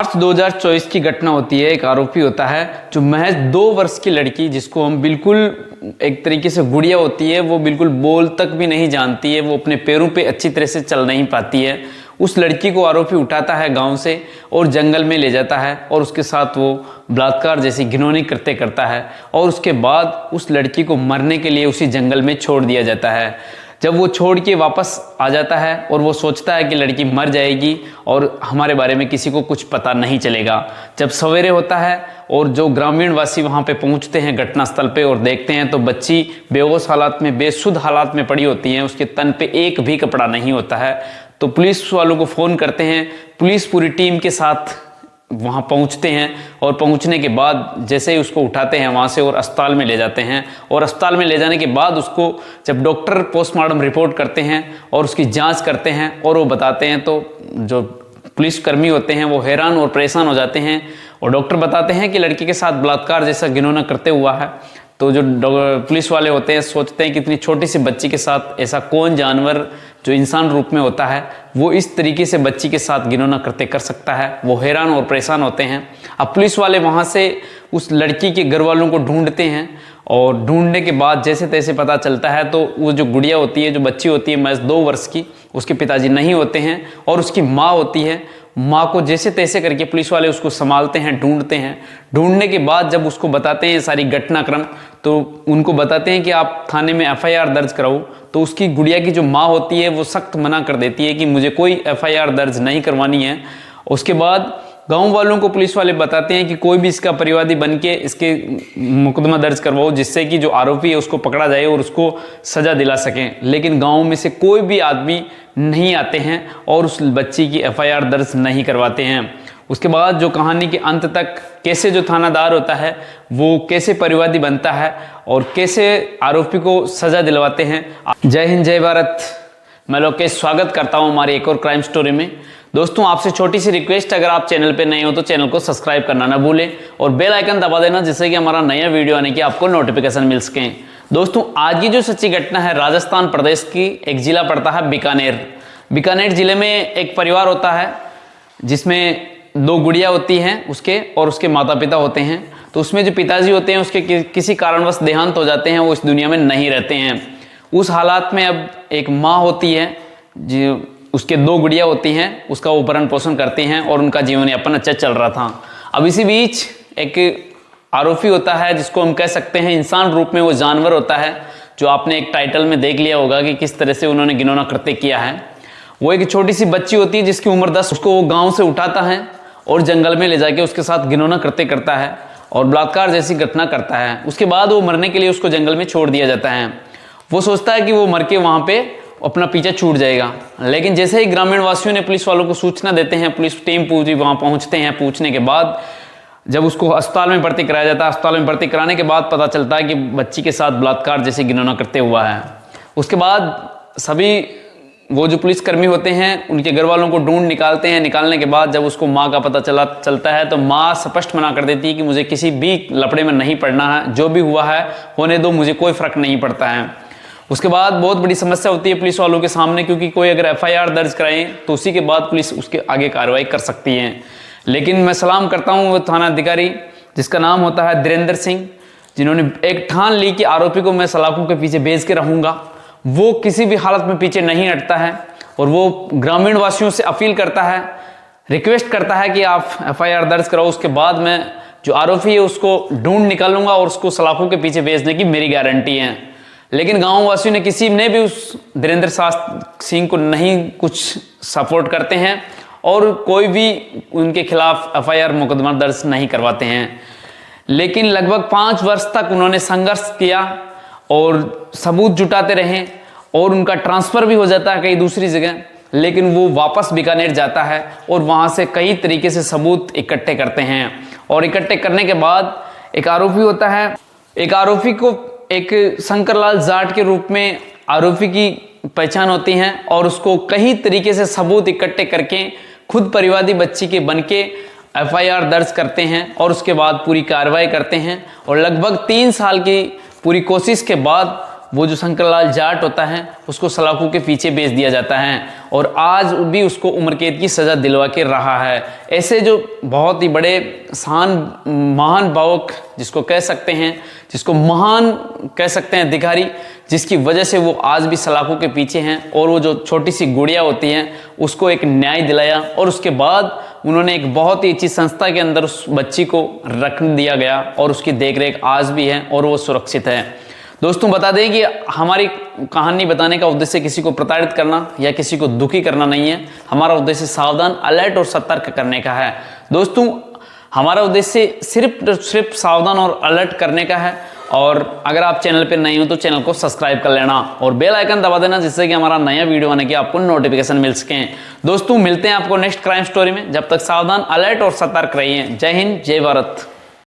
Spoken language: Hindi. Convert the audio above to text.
मार्च 2024 की घटना होती है। एक आरोपी होता है जो महज 2 वर्ष की लड़की, जिसको हम बिल्कुल एक तरीके से गुड़िया होती है, वो बिल्कुल बोल तक भी नहीं जानती है, वो अपने पैरों पे अच्छी तरह से चल नहीं पाती है, उस लड़की को आरोपी उठाता है गांव से और जंगल में ले जाता है और उसके साथ वो बलात्कार जैसी घिनौनी कृत्य करता है और उसके बाद उस लड़की को मरने के लिए उसी जंगल में छोड़ दिया जाता है। जब वो छोड़ के वापस आ जाता है और वो सोचता है कि लड़की मर जाएगी और हमारे बारे में किसी को कुछ पता नहीं चलेगा, जब सवेरे होता है और जो ग्रामीण वासी वहाँ पे पहुँचते हैं घटनास्थल पे और देखते हैं तो बच्ची बेहोश हालात में, बेसुध हालात में पड़ी होती है, उसके तन पे एक भी कपड़ा नहीं होता है। तो पुलिस वालों को फ़ोन करते हैं, पुलिस पूरी टीम के साथ वहाँ पहुँचते हैं और पहुँचने के बाद जैसे ही उसको उठाते हैं वहाँ से और अस्पताल में ले जाते हैं और अस्पताल में ले जाने के बाद उसको जब डॉक्टर पोस्टमार्टम रिपोर्ट करते हैं और उसकी जांच करते हैं और वो बताते हैं तो जो पुलिसकर्मी होते हैं वो हैरान और परेशान हो जाते हैं और डॉक्टर बताते हैं कि लड़की के साथ बलात्कार जैसा घिनौना करते हुआ है। तो जो पुलिस वाले होते हैं सोचते हैं कि इतनी छोटी सी बच्ची के साथ ऐसा कौन जानवर जो इंसान रूप में होता है वो इस तरीके से बच्ची के साथ घिनौना कृत्य कर सकता है। वो हैरान और परेशान होते हैं। अब पुलिस वाले वहाँ से उस लड़की के घर वालों को ढूंढते हैं और ढूंढने के बाद जैसे तैसे पता चलता है तो वो जो गुड़िया होती है, जो बच्ची होती है महज 2 वर्ष की, उसके पिताजी नहीं होते हैं और उसकी माँ होती है। माँ को जैसे तैसे करके पुलिस वाले उसको संभालते हैं, ढूंढते हैं। ढूंढने के बाद जब उसको बताते हैं सारी घटनाक्रम तो उनको बताते हैं कि आप थाने में एफआईआर दर्ज कराओ। तो उसकी गुड़िया की जो माँ होती है वो सख्त मना कर देती है कि मुझे कोई एफआईआर दर्ज नहीं करवानी है। उसके बाद गांव वालों को पुलिस वाले बताते हैं कि कोई भी इसका परिवादी बन के इसके मुकदमा दर्ज करवाओ जिससे कि जो आरोपी है उसको पकड़ा जाए और उसको सजा दिला सकें। लेकिन गांव में से कोई भी आदमी नहीं आते हैं और उस बच्ची की एफआईआर दर्ज नहीं करवाते हैं। उसके बाद जो कहानी के अंत तक कैसे जो थानादार होता है वो कैसे परिवादी बनता है और कैसे आरोपी को सजा दिलवाते हैं। जय हिंद, जय भारत। मैं लोकेश स्वागत करता हूं हमारी एक और क्राइम स्टोरी में। दोस्तों, आपसे छोटी सी रिक्वेस्ट, अगर आप चैनल पे नए हो तो चैनल को सब्सक्राइब करना ना भूलें और बेल आइकन दबा देना जिससे कि हमारा नया वीडियो आने की आपको नोटिफिकेशन मिल सके। दोस्तों, आज की जो सच्ची घटना है राजस्थान प्रदेश की, एक जिला पड़ता है बीकानेर। बीकानेर जिले में एक परिवार होता है जिसमें 2 गुड़िया होती हैं उसके और उसके माता पिता होते हैं। तो उसमें जो पिताजी होते हैं उसके किसी कारणवश देहांत हो जाते हैं, वो इस दुनिया में नहीं रहते हैं। उस हालात में अब एक माँ होती है जो उसके 2 गुड़िया होती हैं, उसका वो भरण पोषण करती हैं और उनका जीवन यापन अच्छा चल रहा था। अब इसी बीच एक आरोपी होता है जिसको हम कह सकते हैं इंसान रूप में वो जानवर होता है, जो आपने एक टाइटल में देख लिया होगा कि किस तरह से उन्होंने घिनौना कृत्य किया है। वो एक छोटी सी बच्ची होती है जिसकी उम्र 10, उसको वो गाँव से उठाता है और जंगल में ले जाके उसके साथ घिनौना कृत्य करता है और बलात्कार जैसी घटना करता है। उसके बाद वो मरने के लिए उसको जंगल में छोड़ दिया जाता है। वो सोचता है कि वो मर के वहाँ पे अपना पीछा छूट जाएगा, लेकिन जैसे ही ग्रामीण वासियों ने पुलिस वालों को सूचना देते हैं, पुलिस टीम पूरी वहाँ पहुँचते हैं। पूछने के बाद जब उसको अस्पताल में भर्ती कराया जाता है, अस्पताल में भर्ती कराने के बाद पता चलता है कि बच्ची के साथ बलात्कार जैसे घिनौना करते हुआ है। उसके बाद सभी वो जो पुलिसकर्मी होते हैं उनके घर वालों को ढूंढ निकालते हैं। निकालने के बाद जब उसको माँ का पता चलता है तो माँ स्पष्ट मना कर देती है कि मुझे किसी भी लफड़े में नहीं पड़ना है, जो भी हुआ है होने दो, मुझे कोई फर्क नहीं पड़ता है। उसके बाद बहुत बड़ी समस्या होती है पुलिस वालों के सामने, क्योंकि कोई अगर एफआईआर दर्ज कराए तो उसी के बाद पुलिस उसके आगे कार्रवाई कर सकती है। लेकिन मैं सलाम करता हूँ वो थाना अधिकारी जिसका नाम होता है धीरेन्द्र सिंह, जिन्होंने एक ठान ली कि आरोपी को मैं सलाखों के पीछे भेज के रहूँगा। वो किसी भी हालत में पीछे नहीं हटता है और वो ग्रामीण वासियों से अपील करता है, रिक्वेस्ट करता है कि आप एफआईआर दर्ज कराओ, उसके बाद मैं जो आरोपी है उसको ढूंढ निकालूंगा और उसको सलाखों के पीछे भेजने की मेरी गारंटी है। लेकिन गांव वासियों ने किसी ने भी उस धीरेन्द्र सिंह को नहीं कुछ सपोर्ट करते हैं और कोई भी उनके खिलाफ एफआईआर मुकदमा दर्ज नहीं करवाते हैं। लेकिन लगभग 5 वर्ष तक उन्होंने संघर्ष किया और सबूत जुटाते रहे और उनका ट्रांसफ़र भी हो जाता है कहीं दूसरी जगह, लेकिन वो वापस बीकानेर जाता है और वहाँ से कई तरीके से सबूत इकट्ठे करते हैं। और इकट्ठे करने के बाद एक आरोपी होता है, एक आरोपी को एक शंकरलाल जाट के रूप में आरोपी की पहचान होती है और उसको कई तरीके से सबूत इकट्ठे करके खुद परिवादी बच्ची के बन के एफआईआर दर्ज करते हैं और उसके बाद पूरी कार्रवाई करते हैं। और लगभग 3 साल की पूरी कोशिश के बाद वो जो शंकरलाल जाट होता है उसको सलाखों के पीछे भेज दिया जाता है और आज भी उसको उम्र कैद की सज़ा दिलवा के रहा है। ऐसे जो बहुत ही बड़े महान भावक जिसको कह सकते हैं, जिसको महान कह सकते हैं अधिकारी, जिसकी वजह से वो आज भी सलाखों के पीछे हैं और वो जो छोटी सी गुड़िया होती हैं उसको एक न्याय दिलाया और उसके बाद उन्होंने एक बहुत ही अच्छी संस्था के अंदर उस बच्ची को रख दिया गया और उसकी देखरेख आज भी है और वो सुरक्षित है। दोस्तों बता दें कि हमारी कहानी बताने का उद्देश्य किसी को प्रताड़ित करना या किसी को दुखी करना नहीं है। हमारा उद्देश्य सावधान, अलर्ट और सतर्क करने का है। दोस्तों हमारा उद्देश्य सिर्फ सावधान और अलर्ट करने का है। और अगर आप चैनल पर नए हो तो चैनल को सब्सक्राइब कर लेना और बेल आइकन दबा देना, जिससे कि हमारा नया वीडियो आने की आपको नोटिफिकेशन मिल सके। दोस्तों मिलते हैं आपको नेक्स्ट क्राइम स्टोरी में। जब तक सावधान, अलर्ट और सतर्क रहिए। जय हिंद, जय भारत।